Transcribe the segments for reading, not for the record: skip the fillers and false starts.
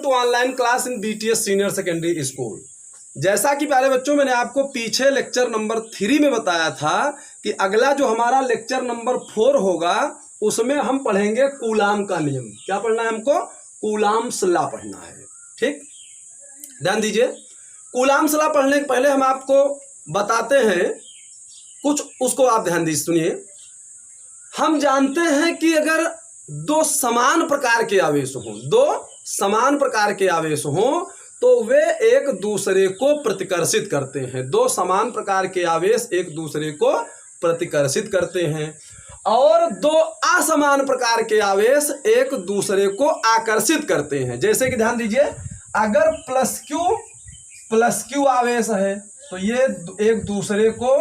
To online class in BTS senior secondary school. जैसा कि प्यारे बच्चों मैंने आपको पीछे लेक्चर नंबर 3 में बताया था कि अगला जो हमारा लेक्चर नंबर 4 होगा उसमें हम पढ़ेंगे कूलाम का नियम। क्या पढ़ना है हमको? कूलाम्स लॉ पढ़ना है। ठीक, ध्यान दीजिए। कूलाम्स लॉ पढ़ने के पहले हम आपको बताते हैं कुछ, उसको आप ध्यान दीजिए, सुनिए। हम जानते हैं कि अगर दो समान प्रकार के आवेश हों तो वे एक दूसरे को प्रतिकर्षित करते हैं। दो समान प्रकार के आवेश एक दूसरे को प्रतिकर्षित करते हैं और दो असमान प्रकार के आवेश एक दूसरे को आकर्षित करते हैं। जैसे कि ध्यान दीजिए, अगर प्लस क्यू आवेश है तो ये एक दूसरे को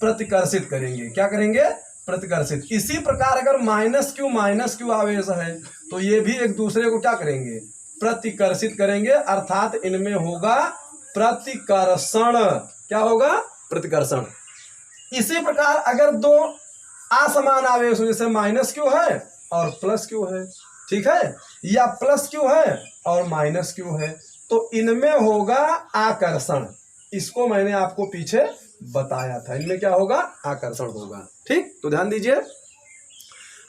प्रतिकर्षित करेंगे। क्या करेंगे? प्रतिकर्षित। इसी प्रकार अगर माइनस क्यू आवेश है तो ये भी एक दूसरे को क्या करेंगे? प्रतिकर्षित करेंगे, अर्थात इनमें होगा प्रतिकर्षण। क्या होगा? प्रतिकर्षण। इसी प्रकार अगर दो असमान आवेश हो, जैसे माइनस क्यू है और प्लस क्यू है, ठीक है, या प्लस क्यू है और माइनस क्यू है, तो इनमें होगा आकर्षण। इसको मैंने आपको पीछे बताया था, इनमें क्या होगा? आकर्षण होगा। ठीक, तो ध्यान दीजिए,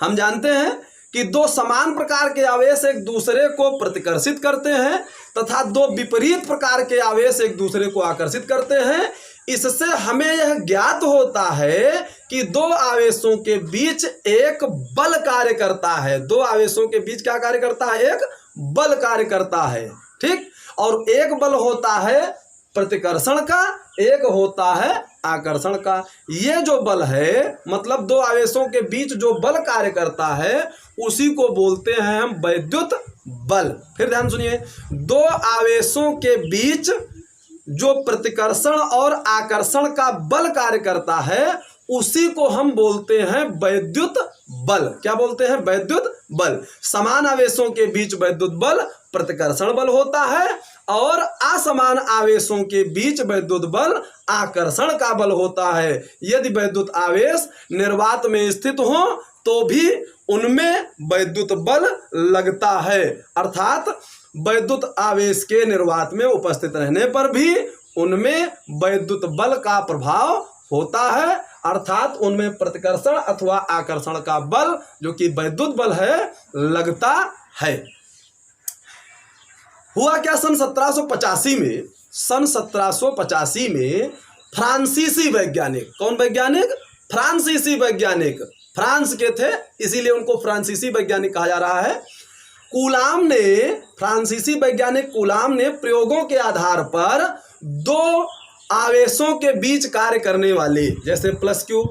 हम जानते हैं कि दो समान प्रकार के आवेश एक दूसरे को प्रतिकर्षित करते हैं तथा दो विपरीत प्रकार के आवेश एक दूसरे को आकर्षित करते हैं। इससे हमें यह ज्ञात होता है कि दो आवेशों के बीच एक बल कार्य करता है। दो आवेशों के बीच क्या कार्य करता है? एक बल कार्य करता है। ठीक, और एक बल होता है प्रतिकर्षण का, एक होता है आकर्षण का। ये जो बल है, मतलब दो आवेशों के बीच जो बल कार्य करता है उसी को बोलते हैं हम वैद्युत बल। फिर ध्यान सुनिए, दो आवेशों के बीच जो प्रतिकर्षण और आकर्षण का बल कार्य करता है उसी को हम बोलते हैं वैद्युत बल। क्या बोलते हैं? वैद्युत बल। समान आवेशों के बीच वैद्युत बल प्रतिकर्षण बल होता है और असमान आवेशों के बीच वैद्युत बल आकर्षण का बल होता है। यदि वैद्युत आवेश निर्वात में स्थित हो तो भी उनमें वैद्युत बल लगता है, अर्थात वैद्युत आवेश के निर्वात में उपस्थित रहने पर भी उनमें वैद्युत बल का प्रभाव होता है, अर्थात उनमें प्रतिकर्षण अथवा आकर्षण का बल जो कि वैद्युत बल है लगता है। हुआ क्या? सन 1785 में फ्रांसीसी वैज्ञानिक, कौन वैज्ञानिक? फ्रांसीसी वैज्ञानिक, फ्रांस के थे इसीलिए उनको फ्रांसीसी वैज्ञानिक कहा जा रहा है। फ्रांसीसी वैज्ञानिक कूलाम ने प्रयोगों के आधार पर दो आवेशों के बीच कार्य करने वाले, जैसे plus Q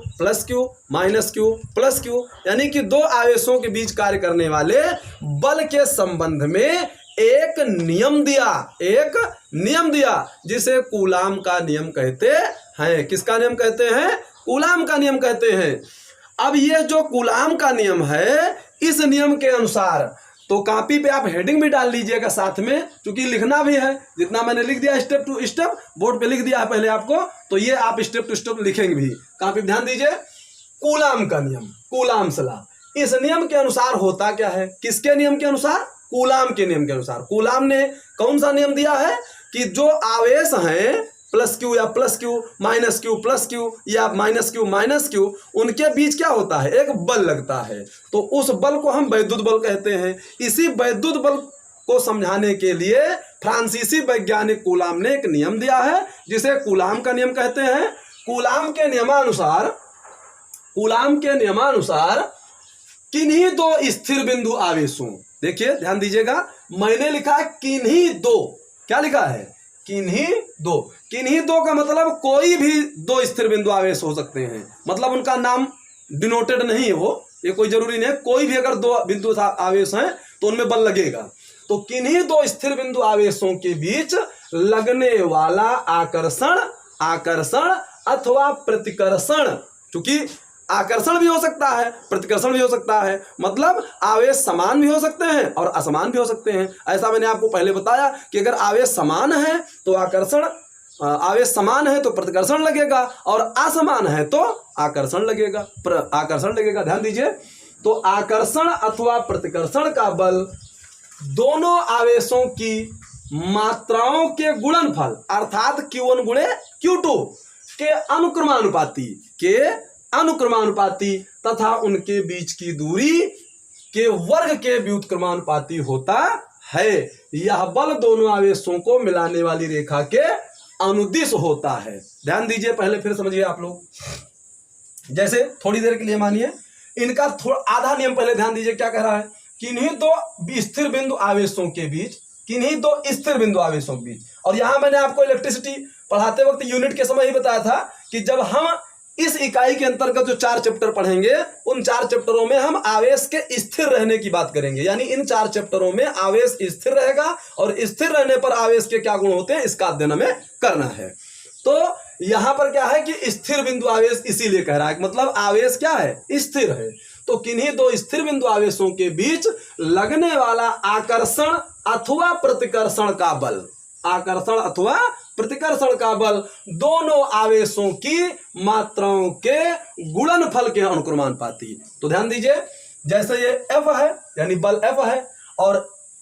minus Q plus Q, यानी कि दो आवेशों के बीच कार्य करने वाले बल के संबंध में एक नियम दिया जिसे कूलाम का नियम कहते हैं। किसका नियम कहते हैं? कूलाम का नियम कहते हैं। अब ये जो कूलाम का नियम है, इस नियम के अनुसार, तो कॉपी पे आप हेडिंग भी डाल लीजिएगा साथ में, क्योंकि लिखना भी है। जितना मैंने लिख दिया स्टेप टू स्टेप बोर्ड पे लिख दिया है पहले आपको, तो ये आप स्टेप टू स्टेप लिखेंगे भी। कॉपी पे ध्यान दीजिए, कूलाम का नियम, कूलाम्स लॉ। इस नियम के अनुसार होता क्या है? किसके नियम के अनुसार? कूलाम के नियम के अनुसार। कूलाम ने कौन सा नियम दिया है कि जो आवेश हैं प्लस क्यू या plus Q minus Q plus Q या माइनस क्यू, उनके बीच क्या होता है? एक बल लगता है। तो उस बल को हम वैद्युत बल कहते हैं। इसी वैद्युत बल को समझाने के लिए फ्रांसीसी वैज्ञानिक कूलाम ने एक नियम दिया है जिसे कूलाम का नियम कहते हैं। कूलाम के नियमानुसार किन्हीं दो स्थिर बिंदु आवेशों, देखिए ध्यान दीजिएगा, मैंने लिखा है किन्हीं दो। क्या लिखा है? किन्हीं दो का मतलब कोई भी दो स्थिर बिंदु आवेश हो सकते हैं, मतलब उनका नाम डिनोटेड नहीं हो, ये कोई जरूरी नहीं है। कोई भी अगर दो बिंदु आवेश हैं तो उनमें बल लगेगा। तो किन्हीं दो स्थिर बिंदु आवेशों के बीच लगने वाला आकर्षण अथवा प्रतिकर्षण, क्योंकि आकर्षण भी हो सकता है प्रतिकर्षण भी हो सकता है, मतलब आवेश समान भी हो सकते हैं और असमान भी हो सकते हैं। ऐसा मैंने आपको पहले बताया कि अगर आवेश समान है तो आवेश समान है तो प्रतिकर्षण लगेगा और असमान है तो आकर्षण लगेगा। ध्यान दीजिए, तो आकर्षण अथवा प्रतिकर्षण का बल दोनों आवेशों की मात्राओं के गुणनफल अर्थात Q1 गुणे Q2 के अनुक्रमानुपाती तथा उनके बीच की दूरी के वर्ग के व्युत्क्रमानुपाती होता है। यह बल दोनों आवेशों को मिलाने वाली रेखा के अनुदिश होता है। ध्यान दीजिए, पहले फिर समझिए आप लोग। जैसे थोड़ी देर के लिए मानिए इनका थोड़ा आधा नियम पहले ध्यान दीजिए क्या कह रहा है। किन्हीं दो स्थिर बिंदु आवेशों के बीच, किन्हीं दो स्थिर बिंदु आवेशों के बीच, और यहां मैंने आपको इलेक्ट्रिसिटी पढ़ाते वक्त यूनिट के समय ही बताया था कि जब हम इस इकाई के अंतर्गत जो 4 चैप्टर पढ़ेंगे उन 4 चैप्टरों में हम आवेश के स्थिर रहने की बात करेंगे। यानी इन 4 चैप्टरों में आवेश स्थिर रहेगा और स्थिर रहने पर आवेश के क्या गुण होते हैं इसका अध्ययन हमें करना है। तो यहां पर क्या है कि स्थिर बिंदु आवेश इसीलिए कह रहा है, मतलब आवेश क्या है, स्थिर है। तो किन्हीं दो स्थिर बिंदु आवेशों के बीच लगने वाला आकर्षण अथवा प्रतिकर्षण का बल, आकर्षण अथवा प्रतिकर्षण का बल दोनों आवेशों की मात्राओं के गुणनफल के अनुक्रमानुपाती। तो ध्यान दीजिए, जैसे ये F है यानी बल F है और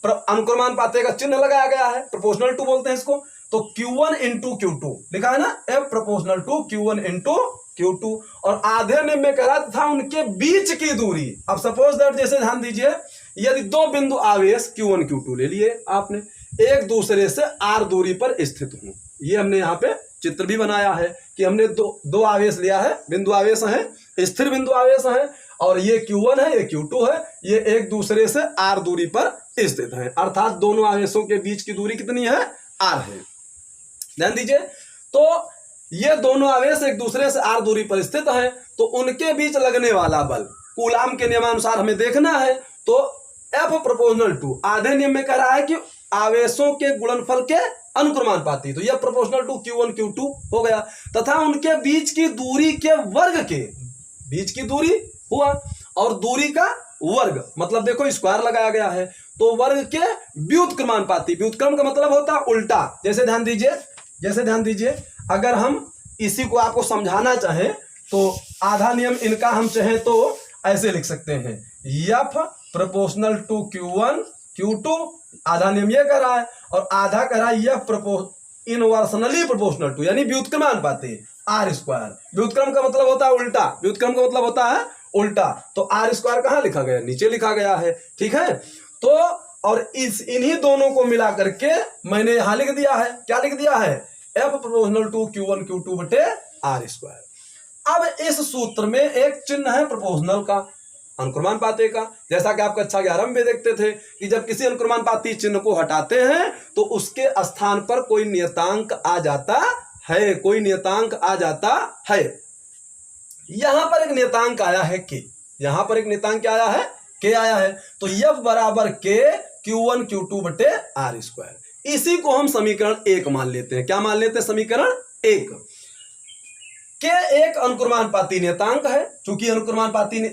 अनुक्रमानुपाती का चिन्ह लगाया गया है, प्रोपोर्शनल टू बोलते हैं इसको। तो Q1 इंटू Q2 लिखा है ना, F proportional to Q1 into Q2, और आधे नियम में कह रहा था उनके बीच की दूरी। अब सपोज दैट, जैसे ध्यान दीजिए, यदि दो बिंदु आवेश Q1 Q2 ले लिए आपने, एक दूसरे से r दूरी पर स्थित हूं। ये हमने यहाँ पे चित्र भी बनाया है कि हमने दो आवेश लिया है, बिंदु आवेश है, स्थिर बिंदु आवेश है, और ये Q1 है, ये Q2 है, ये एक दूसरे से r दूरी पर स्थित है। अर्थात दोनों आवेशों के बीच की दूरी कितनी है, r है। ध्यान दीजिए, तो ये दोनों आवेश एक दूसरे से r दूरी पर स्थित है, तो उनके बीच लगने वाला बल कूलाम के नियमानुसार हमें देखना है। तो F प्रोपोर्शनल टू, आधे नियम में कह रहा है कि आवेशों के गुणनफल के अनुक्रमानुपाती, तो यह प्रोपोर्शनल टू Q1 Q2 हो गया, तथा उनके बीच की दूरी के वर्ग के, बीच की दूरी हुआ और दूरी का वर्ग, मतलब देखो स्क्वायर लगाया गया है, तो वर्ग के व्युत्क्रमानुपाती। व्युत्क्रम का मतलब होता है उल्टा। जैसे ध्यान दीजिए, अगर हम इसी को आपको समझाना चाहें तो आधा नियम इनका हम चाहें तो ऐसे लिख सकते हैं, F proportional to Q1 Q2, आधा नियम ये कह रहा है, और आधा कह रहा है F इनवर्सनली प्रोपोर्शनल टू, यानी व्युत्क्रमानुपाती r स्क्वायर। व्युत्क्रम का मतलब होता है उल्टा, व्युत्क्रम का मतलब होता है उल्टा। तो r स्क्वायर कहाँ लिखा गया, नीचे लिखा गया है, ठीक है। तो और इन्हीं दोनों को मिला करके मैंने यहां लिख दिया है, क्या लिख दिया है, F proportional to Q1 Q2 बटे r स्क्वायर। अब इस सूत्र में एक चिन्ह है प्रोपोर्शनल का, अनुक्रमानुपाती का, जैसा कि आप कक्षा 11 में देखते थे कि जब किसी अनुक्रमानुपाती चिन्ह को हटाते हैं तो उसके स्थान पर कोई नियतांक आ जाता है, कोई नियतांक आ जाता है। यहां पर एक नियतांक आया है k, यहां पर एक नियतांक आया है k आया है, तो F बराबर k Q1 Q2 बटे r स्क्वायर। इसी को हम समीकरण 1 मान लेते हैं। क्या मान लेते हैं, समीकरण 1। k एक अनुक्रमानुपाती नियतांक है, चूंकि अनुक्रमानुपाती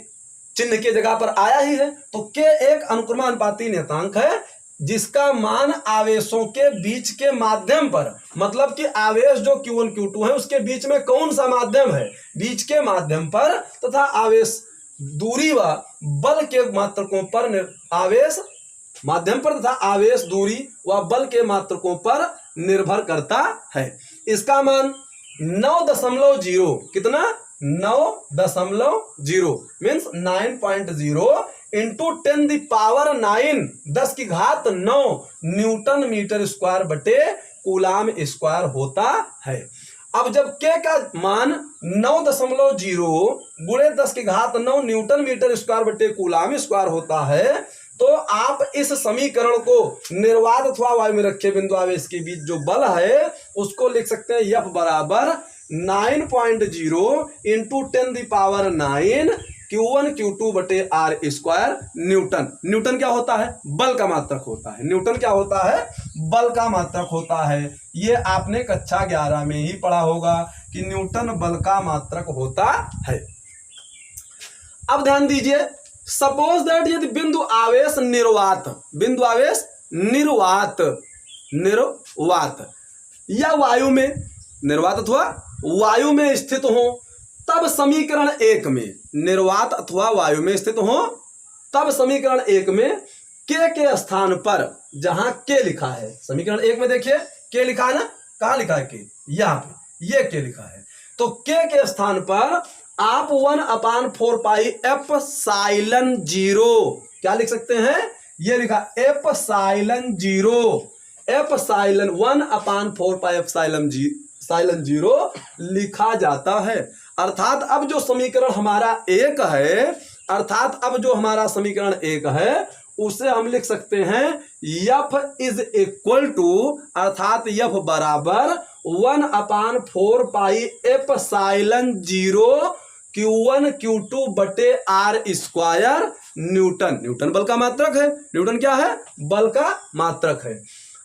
चिन्ह की जगह पर आया ही है, तो k एक अनुक्रमानुपाती नियतांक है जिसका मान आवेशों के बीच के माध्यम पर, मतलब कि आवेश जो Q1 Q2 है उसके बीच में कौन सा माध्यम है, बीच के माध्यम पर, तथा आवेश दूरी व बल के मात्रकों पर, आवेश माध्यम पर तथा आवेश दूरी व बल के मात्रकों पर निर्भर करता है। इसका मान 9.0 कितना, 9.0 means 9.0 into 10⁹ 10⁹ newton metre square बटे कूलाम स्क्वायर होता है। अब जब k का मान 9.0 गुणे 10⁹ न्यूटन मीटर स्क्वायर बटे कूलाम स्क्वायर होता है, तो आप इस समीकरण को निर्वात अथवा वायु में रखे बिंदु आवेश के बीच जो बल है उसको लिख सकते हैं F बराबर 9.0 इंटू 10⁹ Q1 Q2 बटे r स्क्वायर न्यूटन। न्यूटन क्या होता है, बल का मात्रक होता है। न्यूटन क्या होता है, बल का मात्रक होता है। ये आपने कक्षा 11 में ही पढ़ा होगा कि न्यूटन बल का मात्रक होता है। अब ध्यान दीजिए, सपोज दैट यदि बिंदु आवेश निर्वात, बिंदु आवेश निर्वात या वायु में, निर्वात अथवा वायु में स्थित हो, तब समीकरण 1 में, निर्वात अथवा वायु में स्थित हो तब समीकरण 1 में के स्थान पर जहां के लिखा है, समीकरण 1 में देखिए के लिखा है ना, कहां लिखा है के, यहां पे ये के लिखा है, तो के स्थान पर आप 1/4 पाई एप्सिलॉन 0 क्या लिख सकते हैं, ये लिखा एप्सिलॉन 0, एप्सिलॉन 1/4 पाई एप्सिलॉन 0 लिखा जाता है। अर्थात अब जो समीकरण हमारा 1 है, अर्थात अब जो हमारा समीकरण 1 है उसे हम लिख सकते हैं यफ इज इक्वल टू, अर्थात यफ बराबर 1/4 पाई एप्सिलॉन 0 Q1 Q2 बटे आर स्क्वायर न्यूटन। न्यूटन बल का मात्रक है, न्यूटन क्या है, बल का मात्रक है।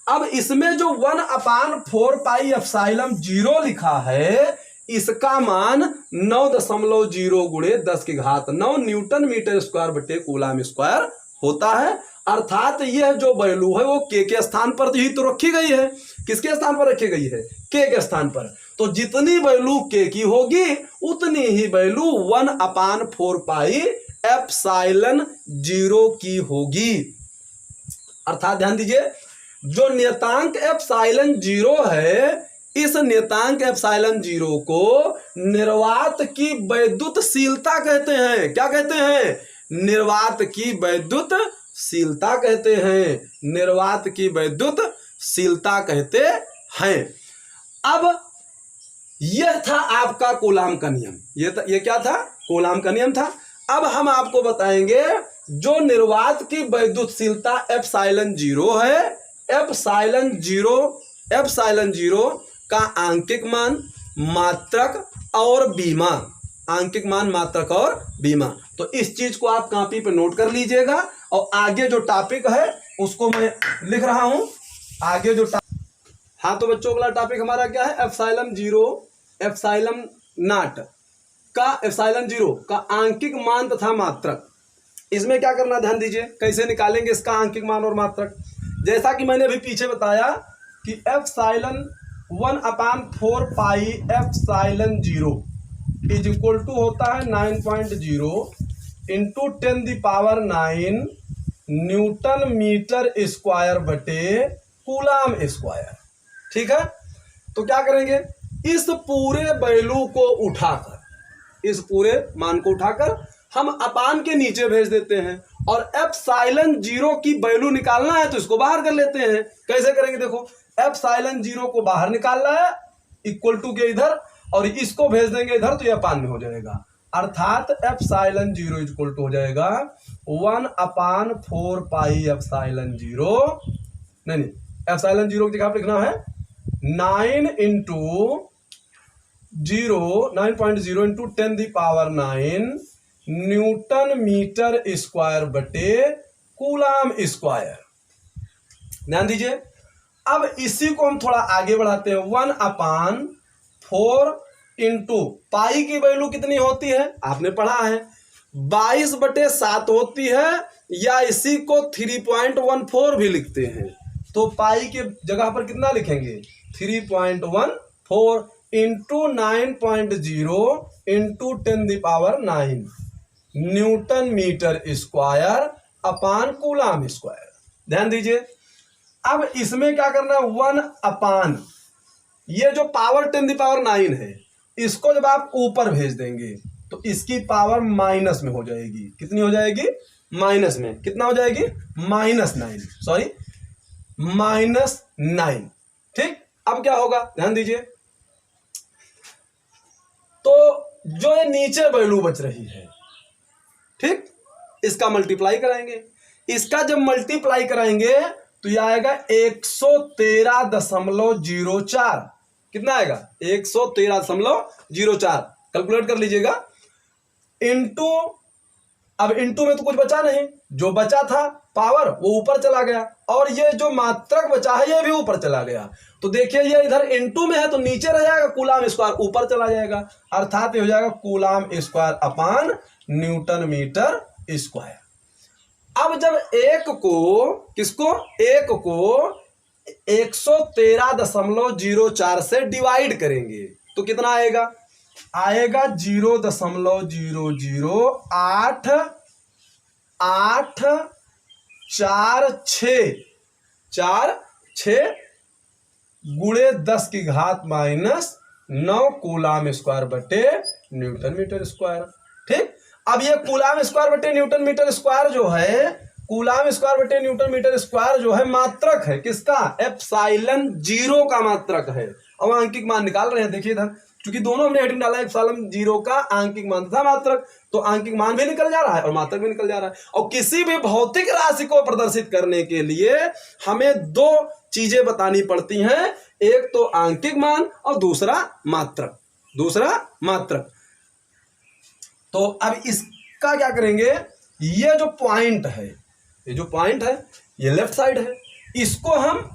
अब इसमें जो 1/4 पाई एप्सिलॉन 0 लिखा है, इसका मान 9.0 गुणे 10 की घात 9 न्यूटन मीटर स्क्वायर बटे कूलाम स्क्वायर होता है। अर्थात यह जो वैल्यू है वो के स्थान पर ही तो रखी गई है। किसके स्थान पर रखी गई है, के स्थान पर। तो जितनी वैल्यू के की होगी उतनी ही वैल्यू 1/4 पाई एप्सिलॉन 0 की होगी। अर्थात ध्यान दीजिए, जो नियतांक एप्सिलॉन 0 है, इस नियतांक एप्सिलॉन 0 को निर्वात की वैद्युतशीलता कहते हैं। क्या कहते हैं, निर्वात की वैद्युतशीलता कहते हैं, निर्वात की वैद्युतशीलता कहते हैं। अब यह था आपका कूलाम का नियम, ये क्या था, कूलाम का नियम था। अब हम आपको बताएंगे जो निर्वात की वैद्युतशीलता एप्सिलॉन 0 है, एप्सिलॉन 0 का आंकिक मान, मात्रक और बीमा, आंकिक मान, मात्रक और बीमा। तो इस चीज को आप कॉपी पे नोट कर लीजिएगा और आगे जो टॉपिक है उसको मैं लिख रहा हूं। आगे जो हाँ, तो बच्चों अगला टॉपिक हमारा क्या है, एप्सिलॉन 0 एप्सिलॉन नॉट का, एप्सिलॉन 0 का आंकिक मान तथा मात्रक। इसमें क्या करना, ध्यान दीजिए, कैसे निकालेंगे इसका आंकिक मान और मात्रक। जैसा कि मैंने अभी पीछे बताया कि epsilon 1/4 pi epsilon 0 is equal to होता है 9.0 इंटू 10⁹ न्यूटन मीटर स्क्वायर बटे कूलाम स्क्वायर। ठीक है, तो क्या करेंगे, इस पूरे वैल्यू को उठाकर, इस पूरे मान को उठाकर हम अपान के नीचे भेज देते हैं और एप्सिलॉन 0 की वैल्यू निकालना है तो इसको बाहर कर लेते हैं। कैसे करेंगे, देखो, एप्सिलॉन 0 को बाहर निकालना है इक्वल टू के इधर, और इसको भेज देंगे इधर तो ये अपान में हो जाएगा। अर्थात एप्सिलॉन 0 इक्वल टू हो जाएगा 1/4 पाई एप्सिलॉन 0, नहीं, एप्सिलॉन 0 की जगह पर लिखना है 9.0 इंटू 10⁹ न्यूटन मीटर स्क्वायर बटे कूलाम स्क्वायर। ध्यान दीजिए, अब इसी को हम थोड़ा आगे बढ़ाते हैं। 1/4 इंटू पाई की वैल्यू कितनी होती है, आपने पढ़ा है 22/7 होती है, या इसी को 3.14 भी लिखते हैं। तो पाई के जगह पर कितना लिखेंगे, 3.14 into 9.0 into 10⁹ newton metre square upon coulomb square. ध्यान दीजिए, अब इसमें क्या करना है, 1/, ये जो पावर 10⁹ है, इसको जब आप ऊपर भेज देंगे तो इसकी पावर माइनस में हो जाएगी। कितनी हो जाएगी, माइनस में। कितना हो जाएगी, -9, सॉरी -9। ठीक, अब क्या होगा, ध्यान दीजिए, तो जो ये नीचे वैल्यू बच रही है, ठीक, इसका मल्टीप्लाई कराएंगे। इसका जब मल्टीप्लाई कराएंगे तो यह आएगा 113.04। कितना आएगा, 113.04। कैलकुलेट कर लीजिएगा। इंटू, अब इंटू में तो कुछ बचा नहीं, जो बचा था पावर वो ऊपर चला गया, और ये जो मात्रक बचा है ये भी ऊपर चला गया। तो देखिए ये इधर इंटू में है तो नीचे रह जाएगा, कूलाम स्क्वायर ऊपर चला जाएगा। अर्थात ये हो जाएगा coulomb square upon newton metre square. अब जब एक को, किसको, एक को 113.04 से डिवाइड करेंगे तो कितना आएगा, आएगा 0.00884 4×6 गुणे 10 की घात -9 कूलाम स्क्वायर बटे न्यूटन मीटर स्क्वायर। ठीक, अब ये कूलाम स्क्वायर बटे न्यूटन मीटर स्क्वायर जो है, कूलाम स्क्वायर बटे न्यूटन मीटर स्क्वायर जो है मात्रक है किसका? एप्सिलॉन 0 का मात्रक है। अब आंकिक मान निकाल रहे हैं, देखिए इधर, क्योंकि दोनों हमने हेडिंग डाला, एप्सिलॉन 0 का आंकिक मान था मात्रक, तो आंकिक मान भी निकल जा रहा है और मात्रक भी निकल जा रहा है। और किसी भी भौतिक राशि को प्रदर्शित करने के लिए हमें दो चीजें बतानी पड़ती हैं, एक तो आंकिक मान और दूसरा मात्रक। तो अब इसका क्या करेंगे, ये जो पॉइंट है, ये लेफ्ट साइड है, इसको हम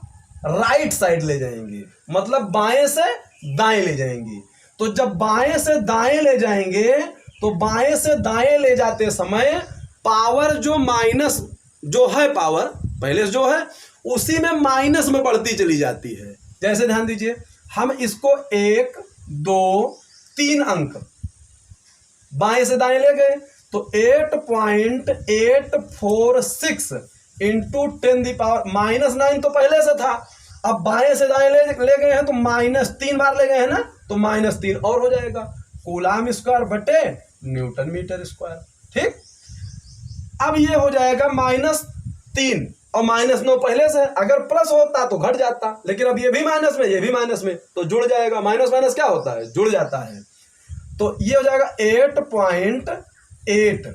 राइट साइड ले जाएंगे, मतलब बाएं से दाएं ले जाएंगे। तो जब बाएं से दाएं ले जाएंगे तो बाएं से दाएं ले जाते समय पावर जो माइनस जो है, पावर पहले जो है उसी में माइनस में बढ़ती चली जाती है। जैसे ध्यान दीजिए, हम इसको 1 2 3 अंक बाएं से दाएं ले गए तो 8.846 इंटू 10 -9 तो पहले से था, अब बाएं से दाएं ले गए हैं तो -3 बार ले गए हैं ना, तो -3 और हो जाएगा कूलाम स्क्वायर बटे न्यूटन मीटर स्क्वायर। ठीक, अब ये हो जाएगा -3 और -9 पहले से, अगर प्लस होता तो घट जाता, लेकिन अब ये भी माइनस में, ये भी माइनस में, तो जुड़ जाएगा। माइनस माइनस क्या होता है? जुड़ जाता है। तो ये हो जाएगा 8.8।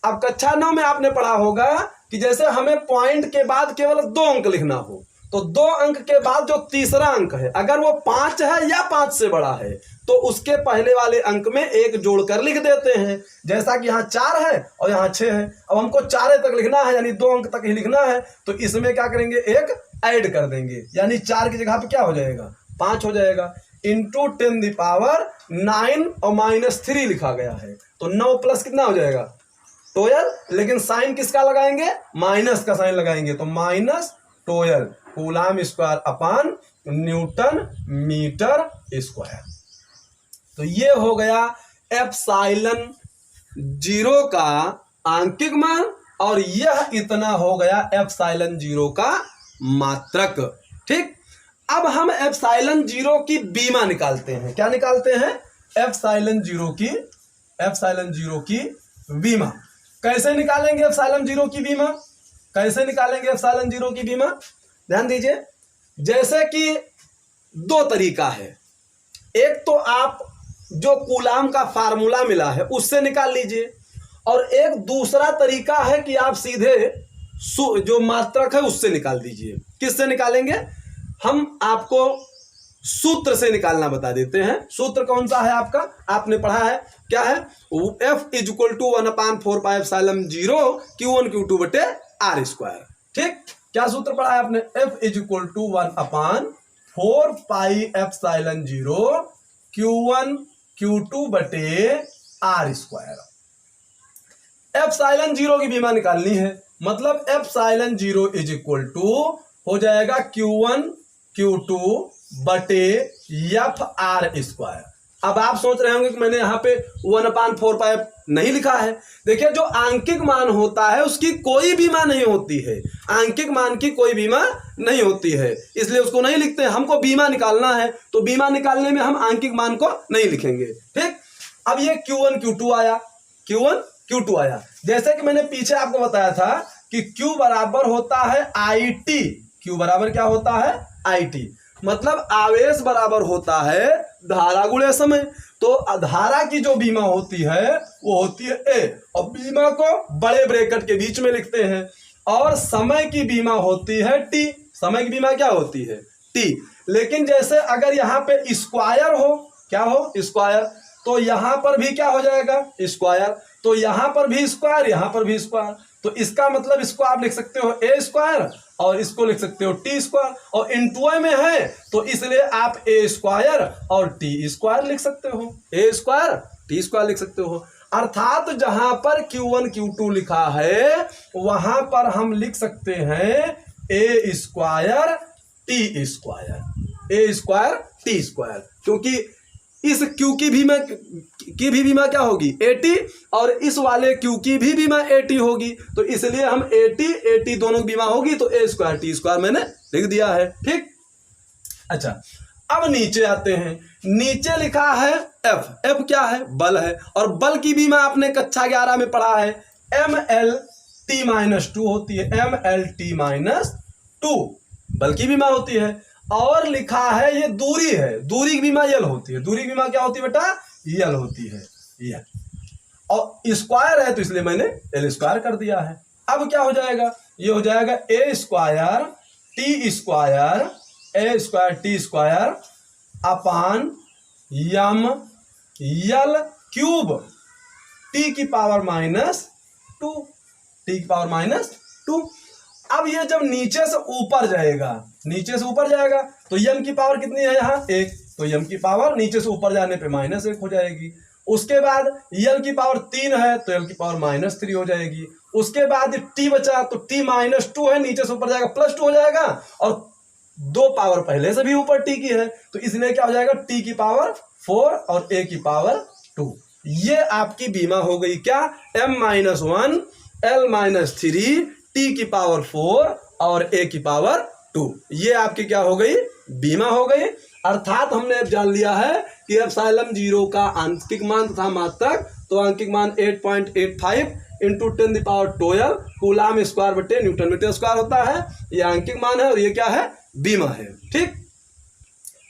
अब कक्षा 9 में आपने पढ़ा होगा कि जैसे हमें पॉइंट के बाद केवल 2 अंक लिखना हो, तो 2 अंक के बाद जो तीसरा अंक है, अगर वो 5 है या 5 से बड़ा है, तो उसके पहले वाले अंक में 1 जोड़कर लिख देते हैं। जैसा कि यहाँ 4 है और यहाँ 6 है, अब हमको 4 तक लिखना है, यानी 2 अंक तक ही लिखना है, तो इसमें क्या करेंगे, 1 ऐड कर देंगे, यानी 4 की जगह पे क्या हो जाएगा, 5 हो जाएगा, इंटू 10 पावर 9 और -3 लिखा गया है, तो 9 प्लस कितना हो जाएगा, 12। लेकिन साइन किसका लगाएंगे, माइनस का साइन लगाएंगे, तो -12 coulomb square upon newton metre square. तो ये हो गया एप्सिलॉन 0 का आंकिक मान, और यह इतना हो गया एप्सिलॉन 0 का मात्रक। ठीक, अब हम एप्सिलॉन 0 की बीमा निकालते हैं। क्या निकालते हैं? एप्सिलॉन 0 की बीमा। कैसे निकालेंगे एप्सिलॉन 0 की बीमा? कैसे निकालेंगे एप्सिलॉन 0 की बीमा? ध्यान दीजिए, जैसे कि 2 तरीका है। एक तो आप जो कूलाम का फार्मूला मिला है उससे निकाल लीजिए, और एक दूसरा तरीका है कि आप सीधे जो मात्रक है उससे निकाल दीजिए। किससे निकालेंगे? हम आपको सूत्र से निकालना बता देते हैं। सूत्र कौन सा है आपका? आपने पढ़ा है, क्या है? F = 1/4πε0 Q1 Q2 बटे R स्क्वायर। ठीक, क्या सूत्र पढ़ा है आपने? F = 1/4πε0 Q1 Q2 बटे R स्क्वायर। एप्सिलॉन 0 की बीमा निकालनी है, मतलब एप्सिलॉन 0 = हो जाएगा Q1 Q2 बटे FR स्क्वायर। अब आप सोच रहे होंगे कि मैंने यहाँ पे 1/4π नहीं लिखा है। देखिए, जो आंकिक मान होता है उसकी कोई बीमा नहीं होती है, आंकिक मान की कोई बीमा नहीं होती है, इसलिए उसको नहीं लिखते हैं। हमको बीमा निकालना है, तो बीमा निकालने में हम आंकिक मान को नहीं लिखेंगे। ठीक, अब ये Q1 Q2 आया, जैसे कि मैंने पीछे आपको बताया था कि Q बराबर होता है IT। Q बराबर क्या होता है? IT, मतलब आवेश बराबर होता है धारा गुणे समय। तो धारा की जो बीमा होती है वो होती है A, और बीमा को बड़े ब्रैकेट के बीच में लिखते हैं। और समय की बीमा होती है T। समय की बीमा क्या होती है? T। लेकिन जैसे अगर यहाँ पे स्क्वायर हो, क्या हो? स्क्वायर, तो यहाँ पर भी क्या हो जाएगा? स्क्वायर। तो यहाँ पर भी स्क्वायर, यहाँ पर भी स्क्वायर, तो इसका मतलब इसको आप लिख सकते हो A स्क्वायर और इसको लिख सकते हो T स्क्वायर, और इंटू में है तो इसलिए आप A स्क्वायर और T स्क्वायर लिख सकते हो, A स्क्वायर T स्क्वायर लिख सकते हो। अर्थात जहां पर Q1 Q2 लिखा है वहां पर हम लिख सकते हैं A square T square, A square T square, क्योंकि इस Q की भी बीमा क्या होगी 80 और इस वाले Q की भी बीमा 80 होगी। तो इसलिए हम 80 दोनों की बीमा होगी तो a स्क्वायर टी स्क्वायर मैंने लिख दिया है। ठीक, अच्छा अब नीचे आते हैं। नीचे लिखा है F क्या है बल है, और बल की बीमा आपने कक्षा 11 में पढ़ा है MLT-2 होती है, MLT-2 बल की बीमा होती है। और लिखा है ये दूरी है, दूरी की बीमा यल होती है। दूरी की बीमा क्या होती है बेटा यल होती है यल, और स्क्वायर है तो इसलिए मैंने एल स्क्वायर कर दिया है। अब क्या हो जाएगा, ये हो जाएगा a square T square a square T square upon M L cube t की पावर -2 t की पावर -2। अब ये जब नीचे से ऊपर जाएगा तो यम की पावर कितनी है यहाँ 1, तो यम की पावर नीचे से ऊपर जाने पे -1 हो जाएगी। उसके बाद यल की पावर 3 है तो यल की पावर -3 हो जाएगी। उसके बाद टी बचा तो टी -2 है, नीचे से ऊपर जाएगा +2 हो जाएगा, और 2 पावर पहले से भी ऊपर टी की है तो इसलिए क्या हो जाएगा टी की पावर 4 और a की पावर 2। ये आपकी बीमा हो गई क्या m-1 l-3 टी की पावर 4 और a की पावर 2। ये आपकी क्या हो गई बीमा हो गई। अर्थात हमने अब जान लिया है कि एप्सिलॉन 0 का आंतरिक मान तथा मात्रक, तो आंतरिक मान 8.85 इंटू 10⁻12 कूलाम स्क्वायर बटे न्यूटन मीटर स्क्वायर होता है। ये आंतरिक मान है और ये क्या है बीमा है। ठीक,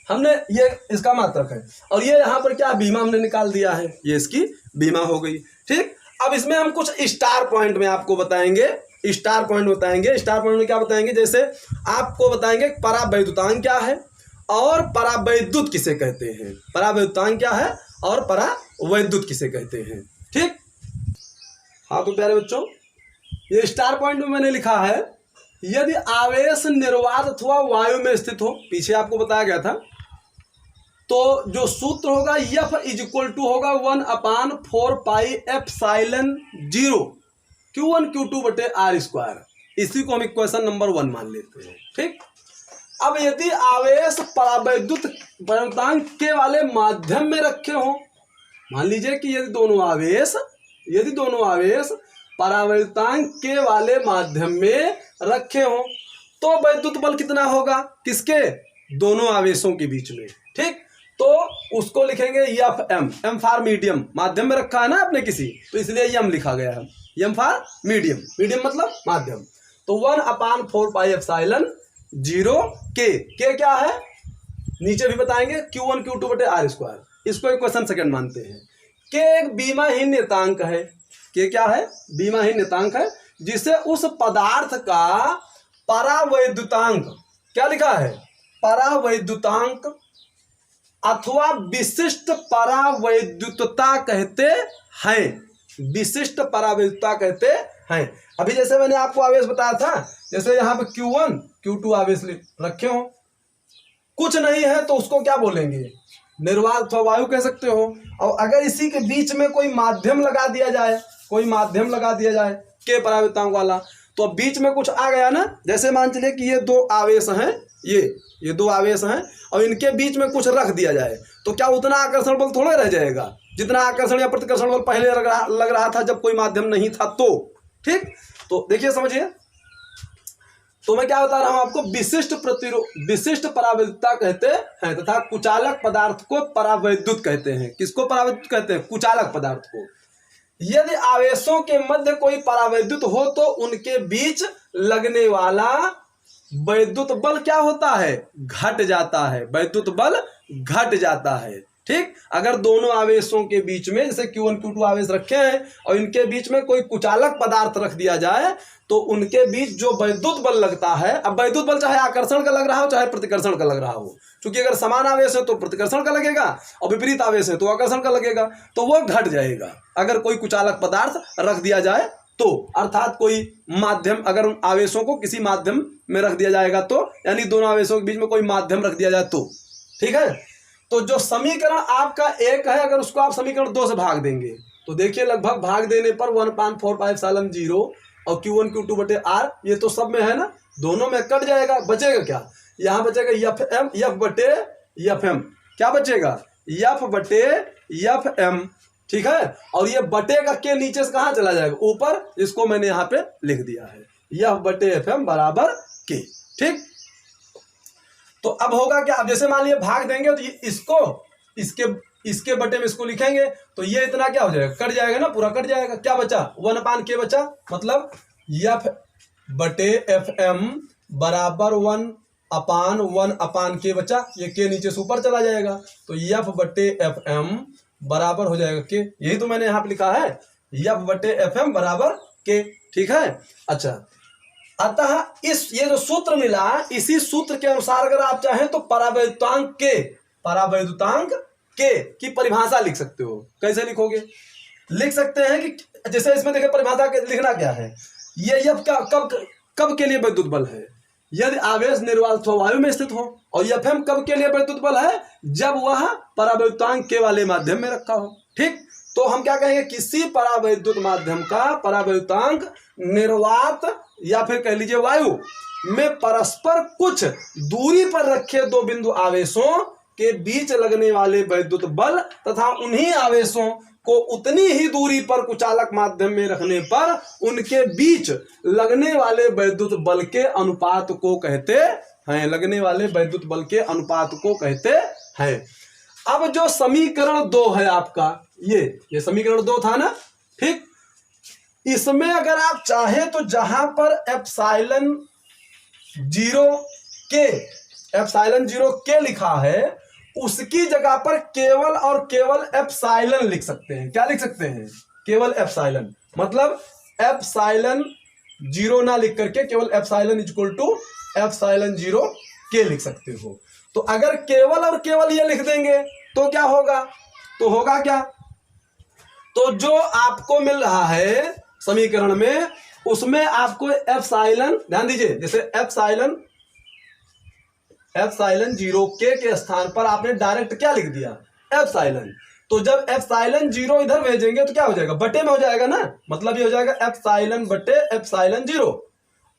हमने ये इसका मात्रक है और ये यहाँ पर क्या बीमा हमने निकाल दिया है, ये इसकी बीमा हो गई। ठीक, अब इसमें हम कुछ स्टार पॉइंट में आपको बताएंगे। स्टार पॉइंट में क्या बताएंगे, जैसे आपको बताएंगे परावैद्युतांक क्या है और परावैद्युत किसे कहते हैं। परावैद्युतांक क्या है और परावैद्युत किसे कहते हैं। ठीक, हाँ तो प्यारे बच्चों ये स्टार पॉइंट में मैंने लिखा है यदि आवेश निर्वात अथवा वायु में स्थित हो, पीछे आपको बताया गया था, तो जो सूत्र होगा F = होगा 1/4 पाई एप्सिलॉन 0 Q1 Q2 बटे r²। इसी को हम इक्वेशन नंबर 1 मान लेते हैं। ठीक, अब यदि आवेश परावैद्युतांक के वाले माध्यम में रखे हो, मान लीजिए कि यदि दोनों आवेश परावैद्युतांक के वाले माध्यम में रखे हो तो वैद्युत बल कितना होगा किसके दोनों आवेशों के बीच में। ठीक, तो उसको लिखेंगे एम फॉर मीडियम, माध्यम में रखा है ना आपने किसी, तो इसलिए एम लिखा गया है, एम फॉर मीडियम मतलब माध्यम। तो 1/4 पाई एप्सिलॉन 0 के क्या है नीचे भी बताएंगे Q1 Q2 बटे r²। इसको इक्वेशन सेकंड मानते हैं। के एक बीमाहीन नियतांक है, के क्या है बीमाहीन नियतांक है, जिसे उस पदार्थ का परावैद्युतांक क्या लिखा है परावैद्युतांक अथवा विशिष्ट परावैद्युतता कहते हैं। विशिष्ट परावैद्युतता कहते हैं। अभी जैसे मैंने आपको आवेश बताया था, जैसे यहाँ पे Q1 Q2 आवेश रखे हो, कुछ नहीं है तो उसको क्या बोलेंगे निर्वात अथवा वायु कह सकते हो। और अगर इसी के बीच में कोई माध्यम लगा दिया जाए के परावैद्युतांक वाला, तो बीच में कुछ आ गया ना, जैसे मान चलिए कि ये 2 आवेश हैं, ये 2 आवेश हैं और इनके बीच में कुछ रख दिया जाए तो क्या उतना आकर्षण बल थोड़ा रह जाएगा जितना आकर्षण या प्रतिकर्षण बल पहले लग रहा था जब कोई माध्यम नहीं था तो। ठीक, तो देखिए समझिए, तो मैं क्या बता रहा हूं आपको, विशिष्ट परावैद्युतता कहते हैं तथा कुचालक पदार्थ को परावैद्युत कहते हैं। किसको परावैद्युत कहते हैं? कुचालक पदार्थ को। यदि आवेशों के मध्य कोई परावैद्युत हो तो उनके बीच लगने वाला वैद्युत बल क्या होता है? घट जाता है। वैद्युत बल घट जाता है। ठीक, अगर दोनों आवेशों के बीच में जैसे Q1 Q2 आवेश रखे हैं और इनके बीच में कोई कुचालक पदार्थ रख दिया जाए तो उनके बीच जो वैद्युत बल लगता है, अब वैद्युत बल चाहे आकर्षण का लग रहा हो चाहे प्रतिकर्षण का लग रहा हो, क्योंकि अगर समान आवेश है तो प्रतिकर्षण का लगेगा और विपरीत आवेश है तो आकर्षण का लगेगा, तो वो घट जाएगा अगर कोई कुचालक पदार्थ रख दिया जाए तो। अर्थात कोई माध्यम, अगर आवेशों को किसी माध्यम में रख दिया जाएगा तो, यानी दोनों आवेशों के बीच में कोई माध्यम रख दिया जाए तो। ठीक है, तो जो समीकरण आपका 1 है, अगर उसको आप समीकरण 2 से भाग देंगे तो देखिए लगभग भाग देने पर 1/4 पाई एप्सिलॉन 0 और Q1 Q2 बटे R, ये तो सब में है ना, दोनों में कट जाएगा, बचेगा क्या? यहाँ बचेगा F बटे Fm, क्या बचेगा? एफ बटे एफ एम, ठीक है। और ये बटे का के नीचे से कहाँ चला जाएगा, ऊपर, इसको मैंने यहाँ पे लिख दिया है, एफ बटे एफ एम बराबर के, ठीक। तो अब होगा क्या, अब जैसे मान लिया भाग देंगे तो ये इसको इसके बटे में इसको लिखेंगे तो ये इतना क्या हो जाएगा, कट जाएगा ना, पूरा कट जाएगा। क्या बचा, 1/k बचा, मतलब एफ बटे एफ एम बराबर 1/1/k बचा। ये के नीचे से ऊपर चला जाएगा तो एफ बटे एफ एम बराबर हो जाएगा के। यही तो मैंने यहाँ पे लिखा है, एफ बटे एफ एम बराबर के, ठीक है। अच्छा, अतः ये जो सूत्र मिला, इसी सूत्र के अनुसार अगर आप चाहें तो परावैद्युतांक के की परिभाषा लिख सकते हो। कैसे लिखोगे, लिख सकते हैं कि जैसे इसमें देखिए परिभाषा के लिखना क्या है, ये एफ का कब के लिए वैद्युत बल है, यदि आवेश निर्वात वायु में स्थित हो, और एफ एम कब के लिए वैद्युत बल है, जब वह परावैद्युतांक के वाले माध्यम में रखा हो, ठीक। तो हम क्या कहेंगे, किसी परावैद्युत माध्यम का परावैद्युतांक निर्वात या फिर कह लीजिए वायु में परस्पर कुछ दूरी पर रखे दो बिंदु आवेशों के बीच लगने वाले वैद्युत बल तथा उन्हीं आवेशों को उतनी ही दूरी पर कुचालक माध्यम में रखने पर उनके बीच लगने वाले वैद्युत बल के अनुपात को कहते हैं, लगने वाले वैद्युत बल के अनुपात को कहते हैं। अब जो समीकरण 2 है आपका, ये समीकरण 2 था ना, ठीक। इसमें अगर आप चाहें तो जहां पर एप्सिलॉन 0 के लिखा है उसकी जगह पर केवल और केवल एप्सिलॉन लिख सकते हैं। क्या लिख सकते हैं, केवल एप्सिलॉन, मतलब एप्सिलॉन 0 ना लिख करके केवल एप्सिलॉन इक्वल टू एप्सिलॉन 0 के लिख सकते हो। तो अगर केवल और केवल ये लिख देंगे तो क्या होगा, तो होगा क्या, तो जो आपको मिल रहा है समीकरण में उसमें आपको एप्सिलॉन, ध्यान दीजिए, जैसे एप्सिलॉन 0 के स्थान पर आपने डायरेक्ट क्या लिख दिया, एप्सिलॉन। तो जब एप्सिलॉन 0 इधर भेजेंगे तो क्या हो जाएगा, बटे में हो जाएगा ना, मतलब ये हो जाएगा एप्सिलॉन बटे एप्सिलॉन 0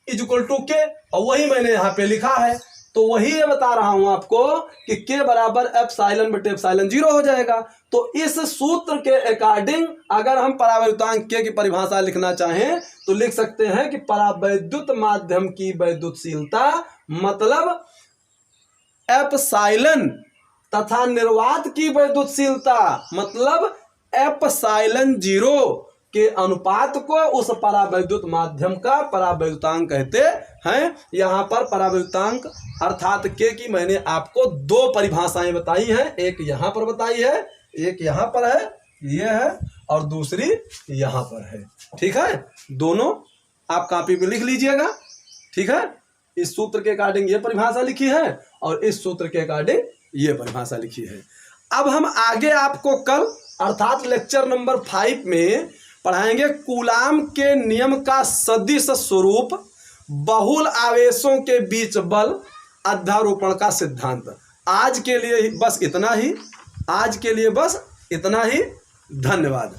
इक्वल टू के, और वही मैंने यहाँ पे लिखा है। तो वही ये बता रहा हूं आपको कि के बराबर एप्सिलॉन बटे एप्सिलॉन 0 हो जाएगा। तो इस सूत्र के अकॉर्डिंग अगर हम परावैद्युतांक के की परिभाषा लिखना चाहें तो लिख सकते हैं कि परावैद्युत माध्यम की वैद्युतशीलता मतलब एप्सिलॉन तथा निर्वात की वैद्युतशीलता मतलब एप्सिलॉन 0 के अनुपात को उस परावैद्युत माध्यम का परावैद्युतांक कहते हैं। यहाँ पर परावैद्युतांक अर्थात के की मैंने आपको 2 परिभाषाएं बताई हैं, एक यहाँ पर बताई है, एक यहाँ पर है, ये है, और दूसरी यहाँ पर है, ठीक है। दोनों आप कॉपी पे लिख लीजिएगा, ठीक है। इस सूत्र के अकॉर्डिंग ये परिभाषा लिखी है और इस सूत्र के अकॉर्डिंग ये परिभाषा लिखी है। अब हम आगे आपको कल अर्थात लेक्चर नंबर 5 में पढ़ाएंगे कूलाम के नियम का सदिश स्वरूप, बहुल आवेशों के बीच बल, अध्यारोपण का सिद्धांत। आज के लिए बस इतना ही, धन्यवाद।